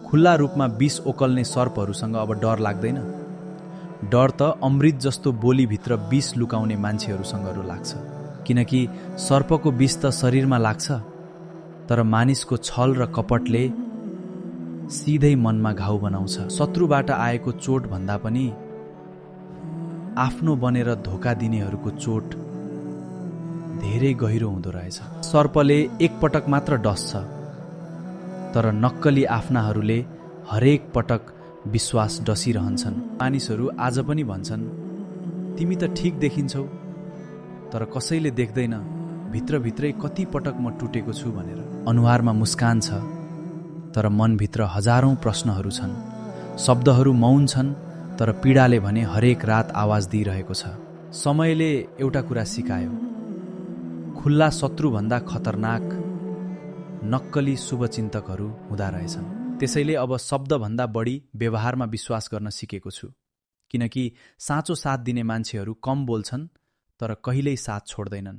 खुल्ला रूपमा विष ओकल्ने सर्पहरूसँग अब डर लाग्दैन। डर त अमृत जस्तो बोलीभित्र विष लुकाउने मान्छेहरूसँग लाग्छ, किनकि सर्पको विष त शरीरमा लाग्छ, तर मानिसको छल र कपटले सिधै मनमा घाउ बनाउँछ। शत्रुबाट आएको चोट भन्दा पनि आफ्नो बनेर धोका दिनेहरूको चोट धेरै गहिरो हुँदो रहेछ। सर्पले एकपटक मात्र डस्छ, तर नक्कली आफ्नाहरूले हरेक पटक विश्वास डसिरहन्छन्। मानिसहरू आज पनि भन्छन्, तिमी त ठिक देखिन्छौ, तर कसैले देख्दैन भित्रभित्रै कति पटक म टुटेको छु भनेर। अनुहारमा मुस्कान छ, तर मनभित्र हजारौं प्रश्नहरू छन्। शब्दहरू मौन छन्, तर पीडाले भने हरेक रात आवाज दिइरहेको छ। समयले एउटा कुरा सिकायो, खुल्ला शत्रुभन्दा खतरनाक नक्कली शुभचिन्तकहरू हुँदा रहेछन्। त्यसैले अब शब्दभन्दा बढी व्यवहारमा विश्वास गर्न सिकेको छु, किनकि साँचो साथ दिने मान्छेहरू कम बोल्छन्, तर कहिल्यै साथ छोड्दैनन्।